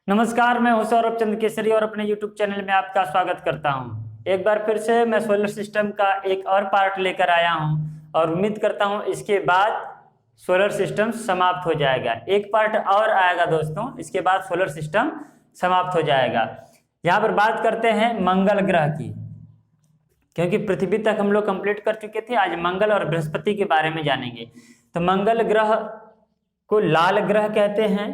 नमस्कार, मैं हूं सौरभ चंद्र केसरी और अपने YouTube चैनल में आपका स्वागत करता हूं। एक बार फिर से मैं सोलर सिस्टम का एक और पार्ट लेकर आया हूं और उम्मीद करता हूं इसके बाद सोलर सिस्टम समाप्त हो जाएगा। एक पार्ट और आएगा दोस्तों, इसके बाद सोलर सिस्टम समाप्त हो जाएगा। यहाँ पर बात करते हैं मंगल ग्रह की, क्योंकि पृथ्वी तक हम लोग कंप्लीट कर चुके थे। आज मंगल और बृहस्पति के बारे में जानेंगे। तो मंगल ग्रह को लाल ग्रह कहते हैं।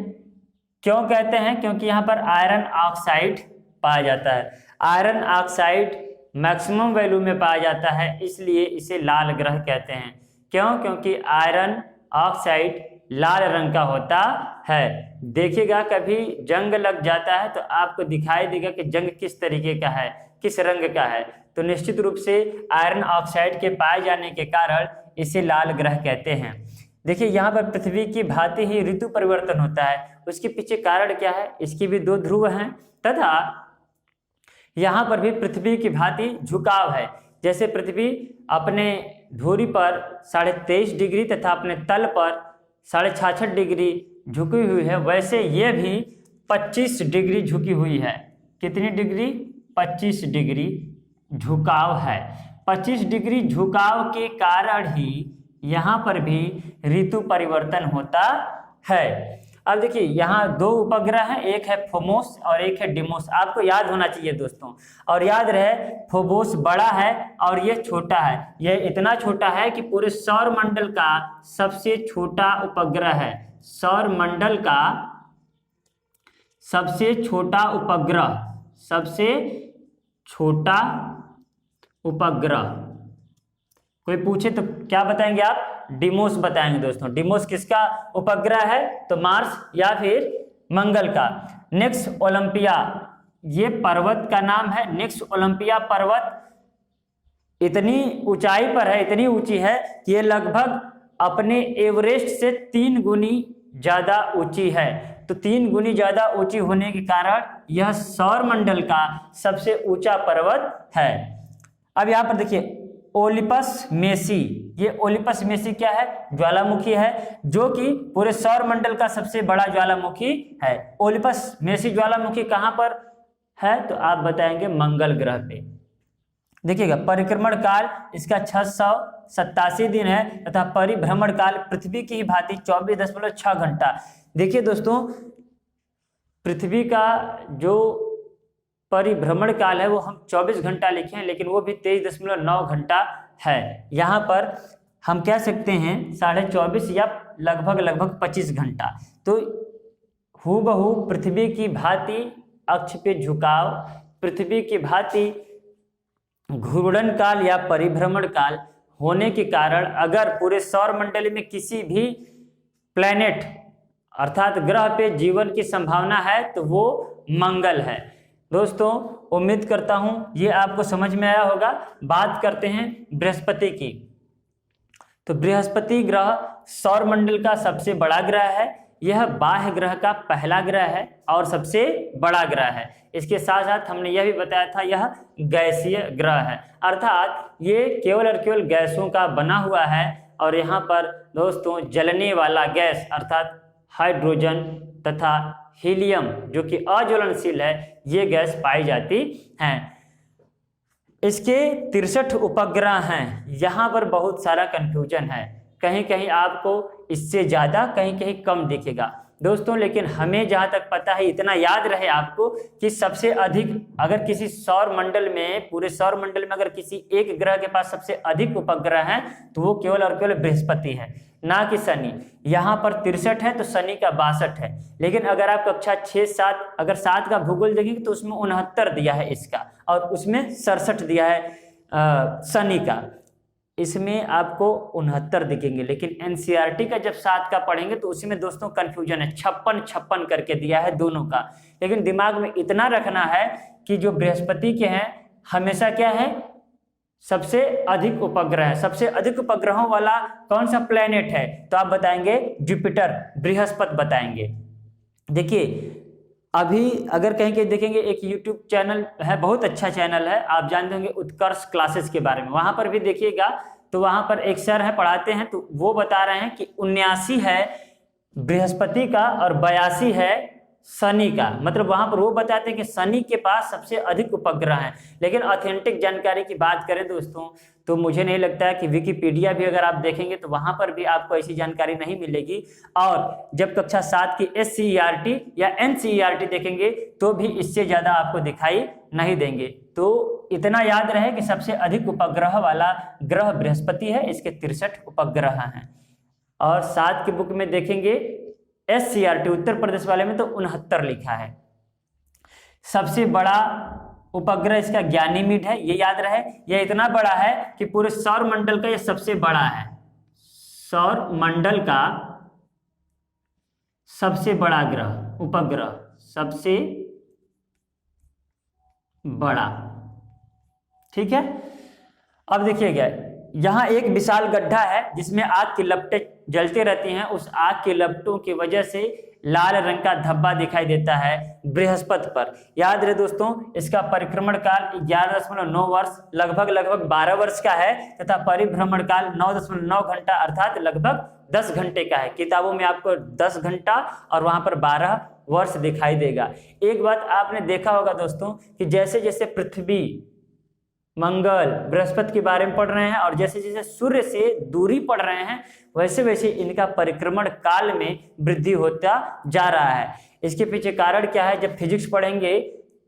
क्यों कहते हैं? क्योंकि यहाँ पर आयरन ऑक्साइड पाया जाता है। आयरन ऑक्साइड मैक्सिमम वैल्यू में पाया जाता है, इसलिए इसे लाल ग्रह कहते हैं। क्यों? क्योंकि आयरन ऑक्साइड लाल रंग का होता है। देखिएगा कभी जंग लग जाता है तो आपको दिखाई देगा कि जंग किस तरीके का है, किस रंग का है। तो निश्चित रूप से आयरन ऑक्साइड के पाए जाने के कारण इसे लाल ग्रह कहते हैं। देखिए यहाँ पर पृथ्वी की भांति ही ऋतु परिवर्तन होता है। उसके पीछे कारण क्या है? इसकी भी दो ध्रुव हैं तथा यहाँ पर भी पृथ्वी की भांति झुकाव है। जैसे पृथ्वी अपने धुरी पर 23.5 डिग्री तथा अपने तल पर 66.5 डिग्री झुकी हुई है, वैसे ये भी 25 डिग्री झुकी हुई है। कितनी डिग्री? 25 डिग्री झुकाव है। 25 डिग्री झुकाव के कारण ही यहाँ पर भी ऋतु परिवर्तन होता है। अब देखिए यहाँ दो उपग्रह हैं, एक है फोमोस और एक है डिमोस। आपको याद होना चाहिए दोस्तों, और याद रहे फोमोस बड़ा है और ये छोटा है। ये इतना छोटा है कि पूरे सौर मंडल का सबसे छोटा उपग्रह है। सौर मंडल का सबसे छोटा उपग्रह, सबसे छोटा उपग्रह। कोई पूछे तो क्या बताएंगे आप? डिमोस बताएंगे दोस्तों। डिमोस किसका उपग्रह है? तो मार्स या फिर मंगल का। नेक्स्ट ओलंपिया, ये पर्वत का नाम है। नेक्स्ट ओलंपिया पर्वत इतनी ऊंचाई पर है, इतनी ऊंची है कि ये लगभग अपने एवरेस्ट से 3 गुनी ज्यादा ऊंची है। तो 3 गुनी ज्यादा ऊंची होने के कारण यह सौर मंडल का सबसे ऊंचा पर्वत है। अब यहाँ पर देखिए ओलिपस मेसी, ये ओलिपस मेसी क्या है? ज्वालामुखी है, जो कि पूरे सौर मंडल का सबसे बड़ा ज्वालामुखी है। ओलिपस मेसी ज्वालामुखी कहां पर है? तो आप बताएंगे मंगल ग्रह पे। देखिएगा परिक्रमण काल इसका 687 दिन है तथा परिभ्रमण काल पृथ्वी की ही भांति 24.6 घंटा। देखिए दोस्तों, पृथ्वी का जो परिभ्रमण काल है वो हम 24 घंटा लिखे हैं, लेकिन वो भी 23.9 घंटा है। यहाँ पर हम कह सकते हैं 24.5 या लगभग 25 घंटा। तो हूबहू पृथ्वी की भांति अक्ष पे झुकाव, पृथ्वी की भांति घूर्णन काल या परिभ्रमण काल होने के कारण अगर पूरे सौर मंडल में किसी भी प्लैनेट अर्थात ग्रह पे जीवन की संभावना है तो वो मंगल है। दोस्तों उम्मीद करता हूं ये आपको समझ में आया होगा। बात करते हैं बृहस्पति की। तो बृहस्पति ग्रह सौर मंडल का सबसे बड़ा ग्रह है। यह बाह्य ग्रह का पहला ग्रह है और सबसे बड़ा ग्रह है। इसके साथ साथ हमने यह भी बताया था यह गैसीय ग्रह है, अर्थात ये केवल और केवल गैसों का बना हुआ है। और यहाँ पर दोस्तों जलने वाला गैस अर्थात हाइड्रोजन तथा हीलियम जो कि अज्वलनशील है, ये गैस पाई जाती हैं। इसके 63 उपग्रह हैं। यहाँ पर बहुत सारा कंफ्यूजन है, कहीं कहीं आपको इससे ज्यादा कहीं कहीं कम दिखेगा दोस्तों। लेकिन हमें जहां तक पता है इतना याद रहे आपको कि सबसे अधिक अगर किसी सौर मंडल में, पूरे सौर मंडल में अगर किसी एक ग्रह के पास सबसे अधिक उपग्रह हैं तो वो केवल और केवल बृहस्पति है, ना कि शनि। यहाँ पर 63 है तो शनि का 62 है। लेकिन अगर आप कक्षा 6-7 अगर 7 का भूगोल देखेंगे तो उसमें 69 दिया है इसका, और उसमें 67 दिया है शनि का। इसमें आपको 69 दिखेंगे। लेकिन एनसीईआरटी का जब 7 का पढ़ेंगे तो उसी में दोस्तों कंफ्यूजन है, 56 करके दिया है दोनों का। लेकिन दिमाग में इतना रखना है कि जो बृहस्पति के हैं हमेशा क्या है? सबसे अधिक उपग्रह है। सबसे अधिक उपग्रहों वाला कौन सा प्लेनेट है? तो आप बताएंगे जुपिटर, बृहस्पति बताएंगे। देखिए अभी अगर कहीं कहीं देखेंगे एक YouTube चैनल है, बहुत अच्छा चैनल है, आप जानते होंगे उत्कर्ष क्लासेस के बारे में। वहां पर भी देखिएगा तो वहां पर एक सर है पढ़ाते हैं, तो वो बता रहे हैं कि 79 है बृहस्पति का और 82 है शनि का, मतलब वहां पर वो बताते हैं कि शनि के पास सबसे अधिक उपग्रह हैं। लेकिन ऑथेंटिक जानकारी की बात करें दोस्तों, तो मुझे नहीं लगता है कि विकिपीडिया भी अगर आप देखेंगे तो वहां पर भी आपको ऐसी जानकारी नहीं मिलेगी। और जब कक्षा 7 की SCERT या NCERT देखेंगे तो भी इससे ज़्यादा आपको दिखाई नहीं देंगे। तो इतना याद रहे कि सबसे अधिक उपग्रह वाला ग्रह बृहस्पति है, इसके 63 उपग्रह हैं। और 7 की बुक में देखेंगे SCERT उत्तर प्रदेश वाले में तो 69 लिखा है। सबसे बड़ा उपग्रह इसका ज्ञानीमीड है, ये याद रहे। यह इतना बड़ा है कि पूरे सौर मंडल का यह सबसे बड़ा है, सौर मंडल का सबसे बड़ा ग्रह, उपग्रह सबसे बड़ा। ठीक है, अब देखिएगा यहाँ एक विशाल गड्ढा है जिसमें आग की लपटें जलती रहती हैं। उस आग की लपटों की वजह से लाल रंग का धब्बा दिखाई देता है बृहस्पति पर। याद रहे दोस्तों, इसका परिक्रमण काल 11.9 वर्ष लगभग 12 वर्ष का है तथा परिभ्रमण काल 9.9 घंटा अर्थात लगभग 10 घंटे का है। किताबों में आपको 10 घंटा और वहां पर 12 वर्ष दिखाई देगा। एक बात आपने देखा होगा दोस्तों कि जैसे जैसे पृथ्वी, मंगल, बृहस्पति के बारे में पढ़ रहे हैं और जैसे जैसे सूर्य से दूरी पढ़ रहे हैं वैसे वैसे इनका परिक्रमण काल में वृद्धि होता जा रहा है। इसके पीछे कारण क्या है जब फिजिक्स पढ़ेंगे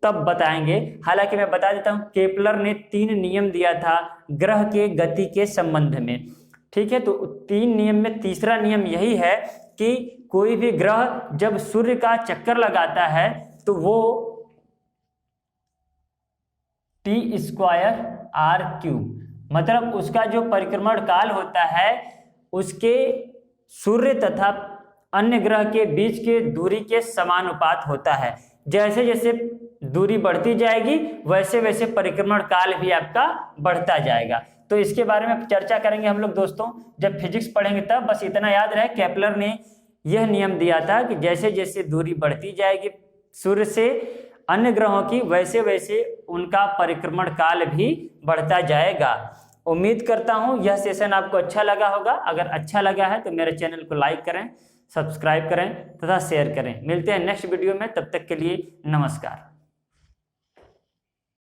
तब बताएंगे। हालांकि मैं बता देता हूं, केपलर ने 3 नियम दिया था ग्रह के गति के संबंध में। ठीक है, तो 3 नियम में तीसरा नियम यही है कि कोई भी ग्रह जब सूर्य का चक्कर लगाता है तो वो T²R³ मतलब उसका जो परिक्रमण काल होता है उसके सूर्य तथा अन्य ग्रह के बीच के दूरी के समानुपात होता है। जैसे जैसे दूरी बढ़ती जाएगी वैसे वैसे परिक्रमण काल भी आपका बढ़ता जाएगा। तो इसके बारे में चर्चा करेंगे हम लोग दोस्तों जब फिजिक्स पढ़ेंगे तब। बस इतना याद रहे, केपलर ने यह नियम दिया था कि जैसे जैसे दूरी बढ़ती जाएगी सूर्य से अन्य ग्रहों की वैसे वैसे उनका परिक्रमण काल भी बढ़ता जाएगा। उम्मीद करता हूं यह सेशन आपको अच्छा लगा होगा। अगर अच्छा लगा है तो मेरे चैनल को लाइक करें, सब्सक्राइब करें तथा शेयर करें। मिलते हैं नेक्स्ट वीडियो में, तब तक के लिए नमस्कार।